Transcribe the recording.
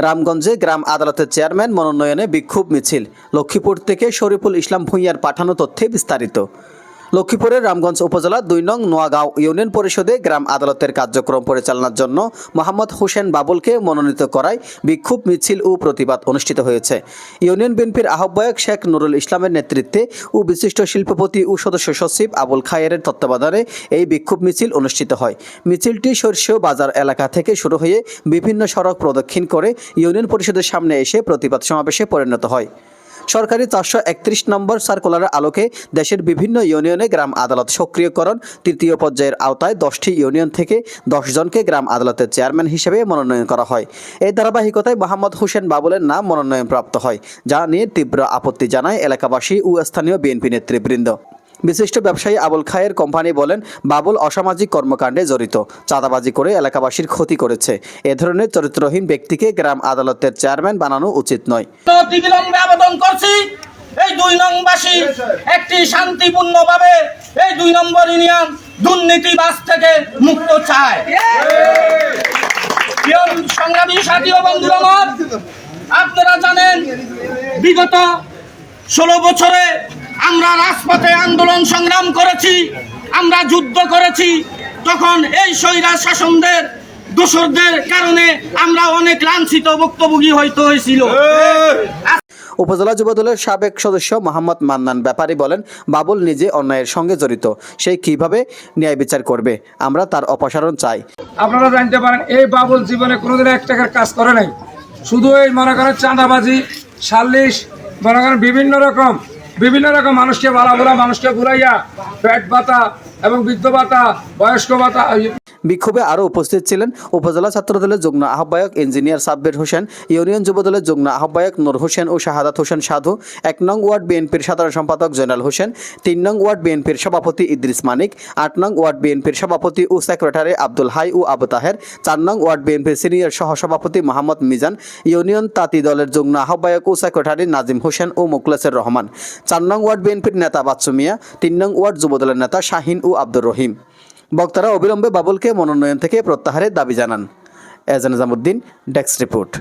রামগঞ্জে গ্রাম আদালতের চেয়ারম্যান মনোনয়নে বিক্ষোভ মিছিল। লক্ষ্মীপুর থেকে শরীফুল ইসলাম ভূঁইয়ার পাঠানো তথ্যে বিস্তারিত। লক্ষ্মীপুরের রামগঞ্জ উপজেলা ২ নং নোয়াগাঁও ইউনিয়ন পরিষদে গ্রাম আদালতের কার্যক্রম পরিচালনার জন্য মোহাম্মদ হোসেন বাবুলকে মনোনীত করায় বিক্ষোভ মিছিল ও প্রতিবাদ অনুষ্ঠিত হয়েছে। ইউনিয়ন বিএনপির আহ্বায়ক শেখ নুরুল ইসলামের নেতৃত্বে ও বিশিষ্ট শিল্পপতি ও সদস্য সচিব আবুল খায়েরের তত্ত্বাবধানে এই বিক্ষোভ মিছিল অনুষ্ঠিত হয়। মিছিলটি সরিষা বাজার এলাকা থেকে শুরু হয়ে বিভিন্ন সড়ক প্রদক্ষিণ করে ইউনিয়ন পরিষদের সামনে এসে প্রতিবাদ সমাবেশে পরিণত হয়। সরকারি ৪৩১ নম্বর সার্কুলারের আলোকে দেশের বিভিন্ন ইউনিয়নে গ্রাম আদালত সক্রিয়করণ তৃতীয় পর্যায়ের আওতায় ১০টি ইউনিয়ন থেকে ১০ জনকে গ্রাম আদালতের চেয়ারম্যান হিসেবে মনোনয়ন করা হয়। এই ধারাবাহিকতায় মোহাম্মদ হোসেন বাবুলের নাম মনোনয়নপ্রাপ্ত হয়, যা নিয়ে তীব্র আপত্তি জানায় এলাকাবাসী ও স্থানীয় বিএনপি নেতৃবৃন্দ। বিশিষ্ট ব্যবসায়ী আবুল খায়ের কোম্পানি বলেন, বাবুল অসামাজিক কর্মকাণ্ডে জড়িত, চাঁদাবাজি করে এলাকাবাসীর ক্ষতি করেছে। এ ধরনের চরিত্রহীন ব্যক্তিকে গ্রাম আদালতের চেয়ারম্যান বানানো উচিত নয়। আবেদন করছি এই ২ নংবাসী একটি শান্তিপূর্ণভাবে এই ২ নম্বর ইউনিয়ন দুর্নীতিবাজ থেকে মুক্ত চায়। সংগ্রামী সাথী ও বন্ধুরা, আপনারা জানেন বিগত ১৬ বছরে আমরা রাজপথে আন্দোলন সংগ্রাম করেছি, আমরা যুদ্ধ করেছি। তখন এই স্বৈরাচার শাসনদের দোসরদের কারণে আমরা অনেক লাঞ্ছিত ভুক্তভোগী হয়েছিল। উপজেলা যুবদলের সাবেক সদস্য মোহাম্মদ মান্নান ব্যাপারী বলেন, বাবুল নিজে অন্যায়ের সঙ্গে জড়িত, সে কিভাবে ন্যায় বিচার করবে? আমরা তার অপসারণ চাই। আপনারা জানতে পারেন, এই বাবুল জীবনে কোনোদিন ১ টাকার কাজ করে নাই, শুধু এই মনে করেন চাঁদাবাজি, সালিশ, মনে করেন বিভিন্ন রকম মানুষকে বাড়া মানুষকে ঘুরাইয়া পেট ভাতা এবং বৃদ্ধ ভাতা, বয়স্ক ভাতা। বিক্ষোভে আরও উপস্থিত ছিলেন উপজেলা ছাত্রদলের যুগ্ম আহ্বায়ক ইঞ্জিনিয়ার সাব্বির হোসেন, ইউনিয়ন যুবদলের যুগ্ম আহ্বায়ক নূর হোসেন ও শাহাদাত হোসেন সাধু, ১ নং ওয়ার্ড বিএনপির সাধারণ সম্পাদক জয়নাল হোসেন, ৩ নং ওয়ার্ড বিএনপির সভাপতি ইদ্রিস মানিক, ৮ নং ওয়ার্ড বিএনপির সভাপতি ও সেক্রেটারি আব্দুল হাই ও আবু তাহের, ৪ নং ওয়ার্ড বিএনপির সিনিয়র সহসভাপতি মোহাম্মদ মিজান, ইউনিয়ন তাঁতি দলের যুগ্ম আহ্বায়ক ও সেক্রেটারি নাজিম হোসেন ও মুখলেসের রহমান, ৪ নং ওয়ার্ড বিএনপির নেতা বাচ্চু মিয়া, ৩ নং ওয়ার্ড যুবদলের নেতা শাহিন ও আব্দুর রহিম। বক্তারা অবিলম্বে বাবুলকে মনোনয়ন থেকে প্রত্যাহারের দাবি জানান। এজান নিজামুদ্দিন, ডেস্ক রিপোর্ট।